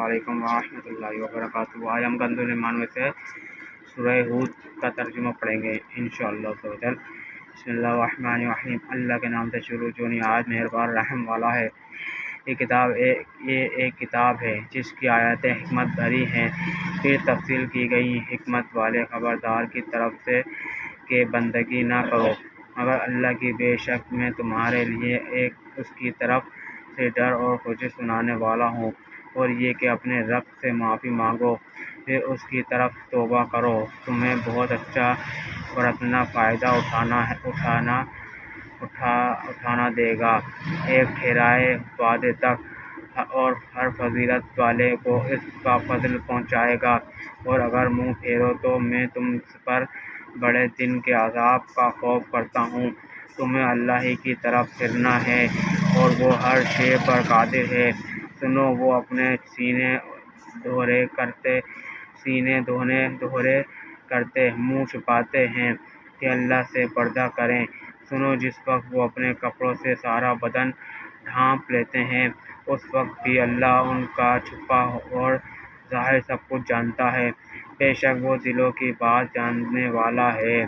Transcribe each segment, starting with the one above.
علیکم ورحمۃ اللہ وبرکاتہ۔ آج ہم کنز ایمان میں سے سورہ ہود کا ترجمہ پڑھیں گے انشاءاللہ تعالی۔ بسم اللہ الرحمن الرحیم۔ اللہ کے نام سے شروع جو نہایت مہربان رحم والا ہے۔ یہ ایک کتاب ہے جس کی آیاتیں حکمت بھری ہیں، پھر تفصیل کی گئی حکمت والے خبردار کی طرف سے کہ بندگی نہ کرو مگر اللہ کی، بے شک میں تمہارے لیے ایک اس کی طرف سے ڈر اور خوشی سنانے والا ہوں، اور یہ کہ اپنے رب سے معافی مانگو پھر اس کی طرف توبہ کرو، تمہیں بہت اچھا برتنا فائدہ اٹھانا دے گا ایک ٹھہرائے وعدے تک، اور ہر فضیلت والے کو اس کا فضل پہنچائے گا، اور اگر منہ پھیرو تو میں تم پر بڑے دن کے عذاب کا خوف کرتا ہوں۔ تمہیں اللہ ہی کی طرف پھرنا ہے اور وہ ہر شے پر قادر ہے۔ سنو، وہ اپنے سینے دھونے کرتے منہ چھپاتے ہیں کہ اللہ سے پردہ کریں۔ سنو، جس وقت وہ اپنے کپڑوں سے سارا بدن ڈھانپ لیتے ہیں، اس وقت بھی اللہ ان کا چھپا اور ظاہر سب کچھ جانتا ہے۔ بے شک وہ دلوں کی بات جاننے والا ہے،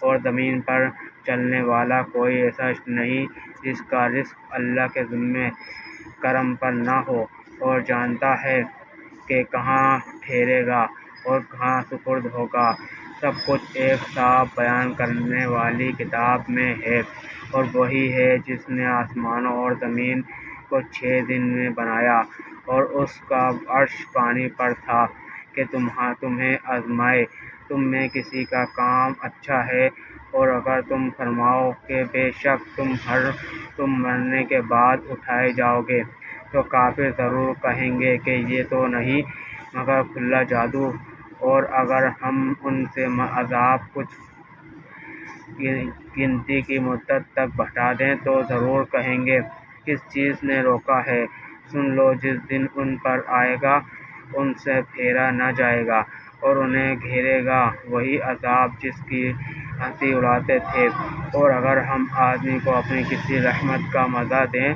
اور زمین پر چلنے والا کوئی ایسا نہیں جس کا رزق اللہ کے ذمہ کرم پر نہ ہو، اور جانتا ہے کہ کہاں ٹھہرے گا اور کہاں سپرد ہوگا۔ سب کچھ ایک صاف بیان کرنے والی کتاب میں ہے، اور وہی ہے جس نے آسمانوں اور زمین کو 6 دن میں بنایا، اور اس کا عرش پانی پر تھا کہ تمہیں آزمائے تم میں کسی کا کام اچھا ہے، اور اگر تم فرماؤ کہ بے شک تم مرنے کے بعد اٹھائے جاؤ گے، تو کافر ضرور کہیں گے کہ یہ تو نہیں مگر کھلا جادو، اور اگر ہم ان سے عذاب کچھ گنتی کی مدت تک بڑھا دیں تو ضرور کہیں گے کس چیز نے روکا ہے۔ سن لو، جس دن ان پر آئے گا ان سے پھیرا نہ جائے گا، اور انہیں گھیرے گا وہی عذاب جس کی ہنسی اڑاتے تھے، اور اگر ہم آدمی کو اپنی کسی رحمت کا مزہ دیں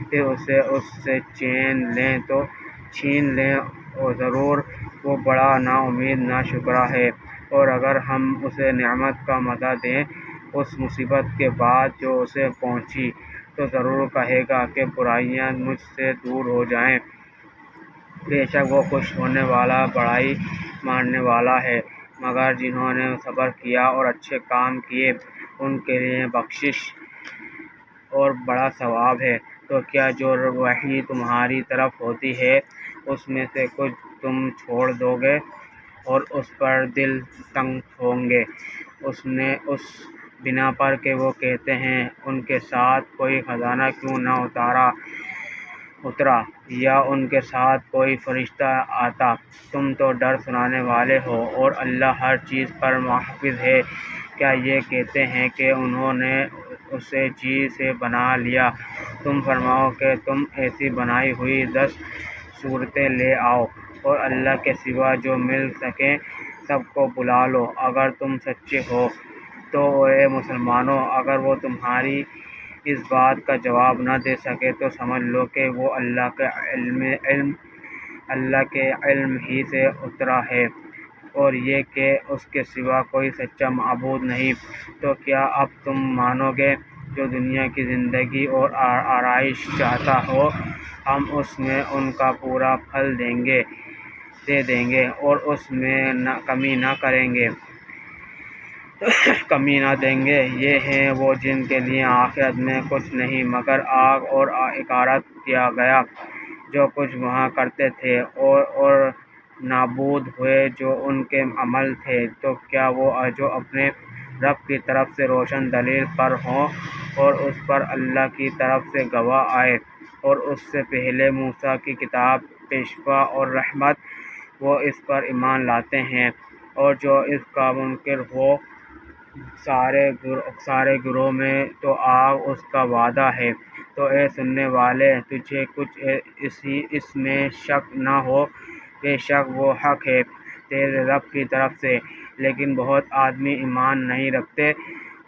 پھر اسے اس سے چھین لیں، اور ضرور وہ بڑا نا امید نا شکرا ہے۔ اور اگر ہم اسے نعمت کا مزہ دیں اس مصیبت کے بعد جو اسے پہنچی، تو ضرور کہے گا کہ برائیاں مجھ سے دور ہو جائیں۔ بے شک وہ خوش ہونے والا بڑائی ماننے والا ہے، مگر جنہوں نے صبر کیا اور اچھے کام کیے ان کے لیے بخشش اور بڑا ثواب ہے۔ تو کیا جو وحی تمہاری طرف ہوتی ہے اس میں سے کچھ تم چھوڑ دو گے اور اس پر دل تنگ ہوں گے، اس بنا پر کہ وہ کہتے ہیں ان کے ساتھ کوئی خزانہ کیوں نہ اترا یا ان کے ساتھ کوئی فرشتہ آتا۔ تم تو ڈر سنانے والے ہو اور اللہ ہر چیز پر محافظ ہے۔ کیا یہ کہتے ہیں کہ انہوں نے اسے جی سے بنا لیا؟ تم فرماؤ کہ تم ایسی بنائی ہوئی 10 صورتیں لے آؤ، اور اللہ کے سوا جو مل سکیں سب کو بلا لو اگر تم سچے ہو۔ تو اے مسلمانوں، اگر وہ تمہاری اس بات کا جواب نہ دے سکے تو سمجھ لو کہ وہ اللہ کے علم ہی سے اترا ہے، اور یہ کہ اس کے سوا کوئی سچا معبود نہیں۔ تو کیا اب تم مانو گے؟ جو دنیا کی زندگی اور آرائش چاہتا ہو ہم اس میں ان کا پورا پھل دے دیں گے، اور اس میں کمی نہ دیں گے۔ یہ ہیں وہ جن کے لیے آخرت میں کچھ نہیں مگر آگ، اور اکارت کیا گیا جو کچھ وہاں کرتے تھے، اور نابود ہوئے جو ان کے عمل تھے۔ تو کیا وہ جو اپنے رب کی طرف سے روشن دلیل پر ہوں اور اس پر اللہ کی طرف سے گواہ آئے، اور اس سے پہلے موسیٰ کی کتاب پیشوا اور رحمت، وہ اس پر ایمان لاتے ہیں، اور جو اس کا منکر ہو سارے گروہ میں تو آگ اس کا وعدہ ہے۔ تو اے سننے والے، تجھے کچھ اس میں شک نہ ہو، بے شک وہ حق ہے تیرے رب کی طرف سے، لیکن بہت آدمی ایمان نہیں رکھتے،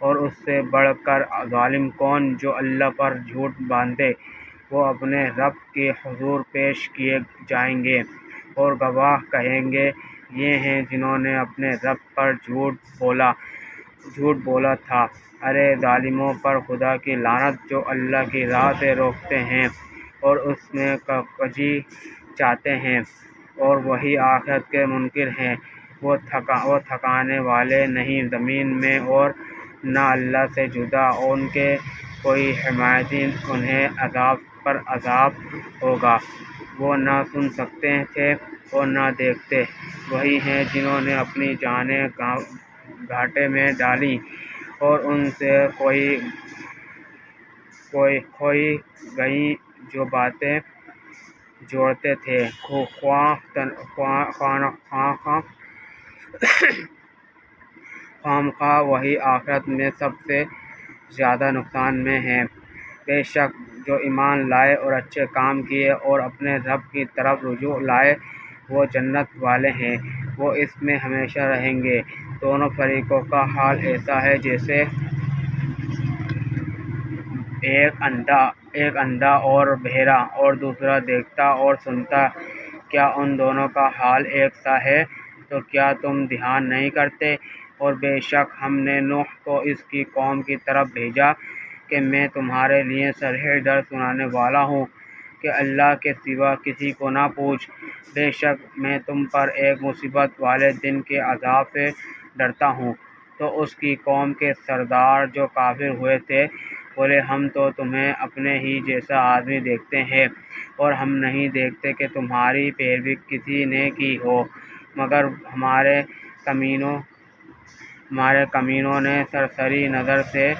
اور اس سے بڑھ کر ظالم کون جو اللہ پر جھوٹ باندھے وہ اپنے رب کے حضور پیش کیے جائیں گے اور گواہ کہیں گے، یہ ہیں جنہوں نے اپنے رب پر جھوٹ بولا تھا۔ ارے ظالموں پر خدا کی لعنت، جو اللہ کی راہ سے روکتے ہیں اور اس میں کجی چاہتے ہیں، اور وہی آخرت کے منکر ہیں۔ وہ ٹھکانے والے نہیں زمین میں، اور نہ اللہ سے جدا ان کے کوئی حمایتی۔ انہیں عذاب پر عذاب ہوگا، وہ نہ سن سکتے تھے اور نہ دیکھتے۔ وہی ہیں جنہوں نے اپنی جانیں گھاٹے میں ڈالیں اور ان سے کھوئی گئیں جو باتیں جوڑتے تھے، خواہ وہی آخرت میں سب سے زیادہ نقصان میں ہیں۔ بے شک جو ایمان لائے اور اچھے کام کیے اور اپنے رب کی طرف رجوع لائے، وہ جنت والے ہیں، وہ اس میں ہمیشہ رہیں گے۔ دونوں فریقوں کا حال ایسا ہے جیسے ایک اندھا اور بہرا اور دوسرا دیکھتا اور سنتا، کیا ان دونوں کا حال ایک سا ہے؟ تو کیا تم دھیان نہیں کرتے؟ اور بے شک ہم نے نوح کو اس کی قوم کی طرف بھیجا کہ میں تمہارے لیے صریح ڈر سنانے والا ہوں کہ اللہ کے سوا کسی کو نہ پوچھ۔ بے شک میں تم پر ایک مصیبت والے دن کے عذاب سے ڈرتا ہوں۔ تو اس کی قوم کے سردار جو کافر ہوئے تھے بولے، ہم تو تمہیں اپنے ہی جیسا آدمی دیکھتے ہیں اور ہم نہیں دیکھتے کہ تمہاری پیروی کسی نے کی ہو، مگر ہمارے کمینوں نے سرسری نظر سے،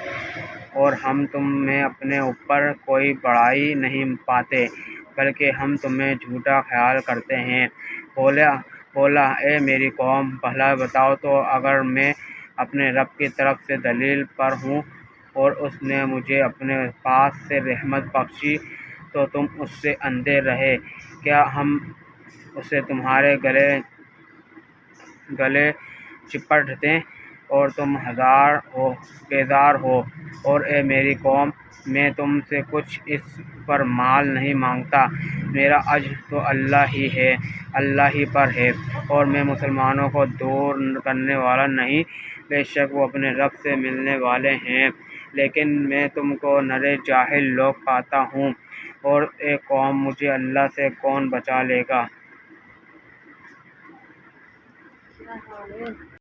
اور ہم تم میں اپنے اوپر کوئی بڑائی نہیں پاتے بلکہ ہم تمہیں جھوٹا خیال کرتے ہیں۔ بولا، اے میری قوم، بھلا بتاؤ تو اگر میں اپنے رب کی طرف سے دلیل پر ہوں اور اس نے مجھے اپنے پاس سے رحمت بخشی تو تم اس سے اندھے رہے، کیا ہم اسے تمہارے گلے چپٹ دیں اور تم بیزار ہو؟ اور اے میری قوم، میں تم سے کچھ اس پر مال نہیں مانگتا، میرا اجر تو اللہ ہی پر ہے، اور میں مسلمانوں کو دور کرنے والا نہیں۔ بے شک وہ اپنے رب سے ملنے والے ہیں، لیکن میں تم کو نرے جاہل لوگ پاتا ہوں۔ اور اے قوم، مجھے اللہ سے کون بچا لے گا؟